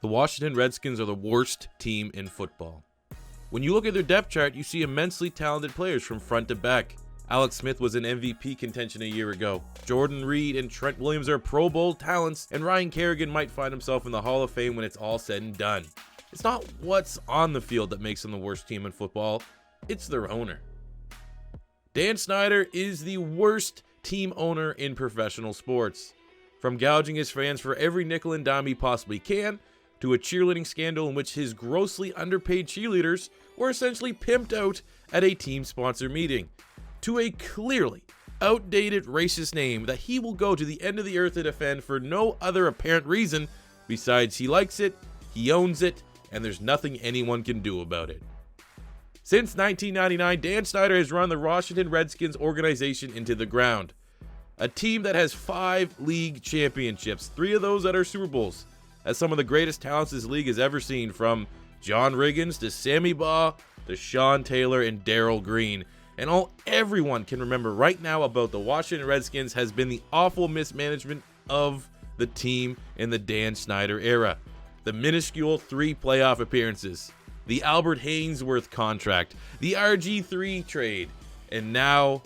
The Washington Redskins are the worst team in football. When you look at their depth chart, you see immensely talented players from front to back. Alex Smith was in MVP contention a year ago. Jordan Reed and Trent Williams are Pro Bowl talents, and Ryan Kerrigan might find himself in the Hall of Fame when it's all said and done. It's not what's on the field that makes them the worst team in football, it's their owner. Dan Snyder is the worst team owner in professional sports. From gouging his fans for every nickel and dime he possibly can, to a cheerleading scandal in which his grossly underpaid cheerleaders were essentially pimped out at a team-sponsor meeting, to a clearly outdated racist name that he will go to the end of the earth to defend for no other apparent reason besides he likes it, he owns it, and there's nothing anyone can do about it. Since 1999, Dan Snyder has run the Washington Redskins organization into the ground. A team that has 5 league championships, 3 of those that are Super Bowls, as some of the greatest talents this league has ever seen, from John Riggins to Sammy Baugh to Sean Taylor and Darrell Green. And all everyone can remember right now about the Washington Redskins has been the awful mismanagement of the team in the Dan Snyder era. The minuscule 3 playoff appearances, the Albert Haynesworth contract, the RG3 trade, and now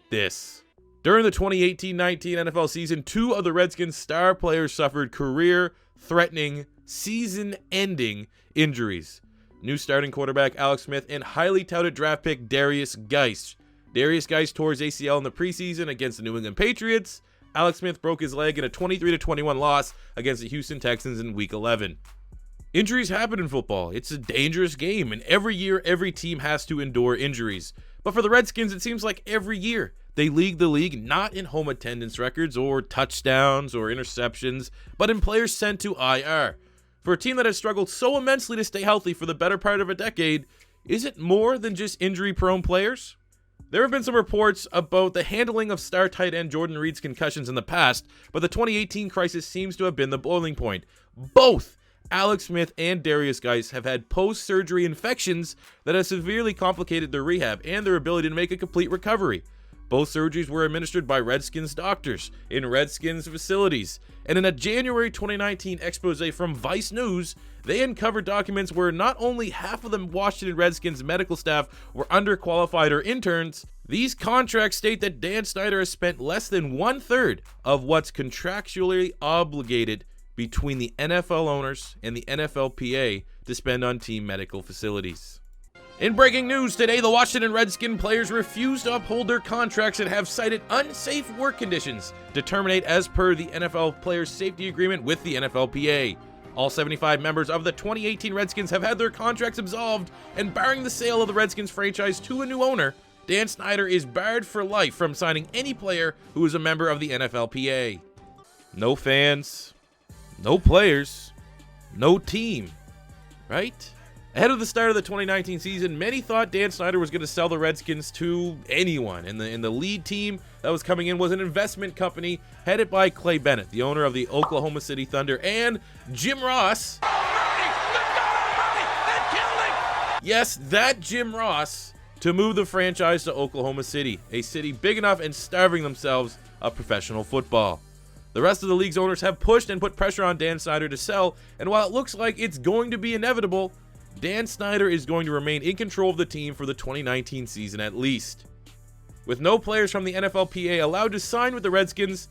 this. During the 2018-19 NFL season, 2 of the Redskins' star players suffered career-threatening, season-ending injuries. New starting quarterback Alex Smith and highly touted draft pick Darius Geist. Darius Geist tore his ACL in the preseason against the New England Patriots. Alex Smith broke his leg in a 23-21 loss against the Houston Texans in Week 11. Injuries happen in football. It's a dangerous game, and every year, every team has to endure injuries. But for the Redskins, it seems like every year they lead the league not in home attendance records or touchdowns or interceptions, but in players sent to IR. For a team that has struggled so immensely to stay healthy for the better part of a decade, is it more than just injury-prone players? There have been some reports about the handling of star tight end Jordan Reed's concussions in the past, but the 2018 crisis seems to have been the boiling point. Both Alex Smith and Darius Geist have had post-surgery infections that have severely complicated their rehab and their ability to make a complete recovery. Both surgeries were administered by Redskins doctors in Redskins facilities, and in a January 2019 expose from Vice News, they uncovered documents where not only half of the Washington Redskins medical staff were underqualified or interns, these contracts state that Dan Snyder has spent less than 1/3 of what's contractually obligated between the NFL owners and the NFLPA to spend on team medical facilities. In breaking news today, the Washington Redskins players refuse to uphold their contracts and have cited unsafe work conditions to terminate as per the NFL Players Safety Agreement with the NFLPA. All 75 members of the 2018 Redskins have had their contracts absolved, and barring the sale of the Redskins franchise to a new owner, Dan Snyder is barred for life from signing any player who is a member of the NFLPA. No fans, no players, no team, right? Ahead of the start of the 2019 season, many thought Dan Snyder was going to sell the Redskins to anyone, and the lead team that was coming in was an investment company headed by Clay Bennett, the owner of the Oklahoma City Thunder, and Jim Ross. Yes, that Jim Ross, to move the franchise to Oklahoma City, a city big enough and starving themselves of professional football. The rest of the league's owners have pushed and put pressure on Dan Snyder to sell, and while it looks like it's going to be inevitable, Dan Snyder is going to remain in control of the team for the 2019 season at least. With no players from the NFLPA allowed to sign with the Redskins,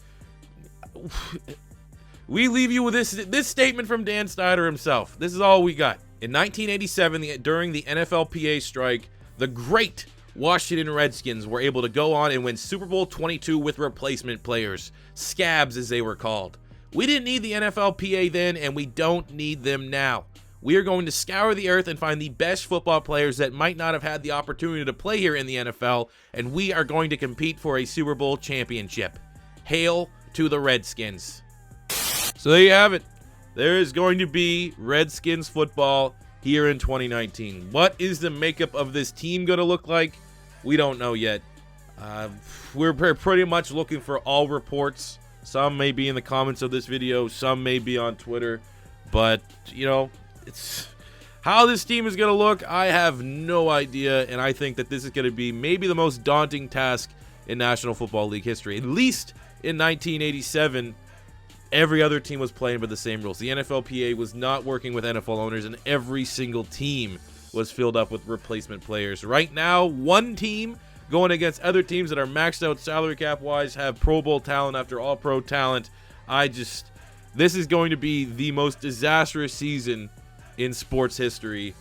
we leave you with this statement from Dan Snyder himself. This is all we got. In 1987, during the NFLPA strike, the great Washington Redskins were able to go on and win Super Bowl 22 with replacement players, SCABs as they were called. We didn't need the NFLPA then, and we don't need them now. We are going to scour the earth and find the best football players that might not have had the opportunity to play here in the NFL, and we are going to compete for a Super Bowl championship. Hail to the Redskins. So there you have it. There is going to be Redskins football here in 2019. What is the makeup of this team going to look like? We don't know yet. We're pretty much looking for all reports. Some may be in the comments of this video. Some may be on Twitter. But, it's how this team is going to look, I have no idea, and I think that this is going to be maybe the most daunting task in National Football League history. At least in 1987, every other team was playing by the same rules. The NFLPA was not working with NFL owners, and every single team was filled up with replacement players. Right now, one team going against other teams that are maxed out salary cap wise, have Pro Bowl talent after all pro talent. This is going to be the most disastrous season in sports history.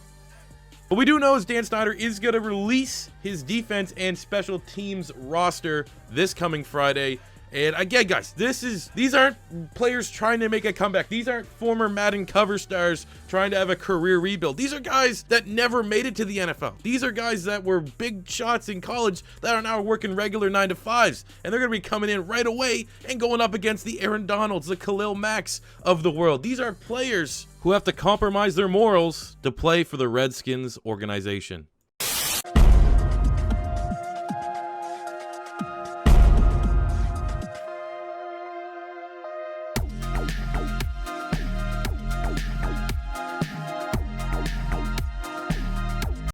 What we do know is Dan Snyder is going to release his defense and special teams roster this coming Friday. And again, guys, these aren't players trying to make a comeback. These aren't former Madden cover stars trying to have a career rebuild. These are guys that never made it to the NFL. These are guys that were big shots in college that are now working regular 9-to-5s. And they're going to be coming in right away and going up against the Aaron Donalds, the Khalil Macks of the world. These are players who have to compromise their morals to play for the Redskins organization.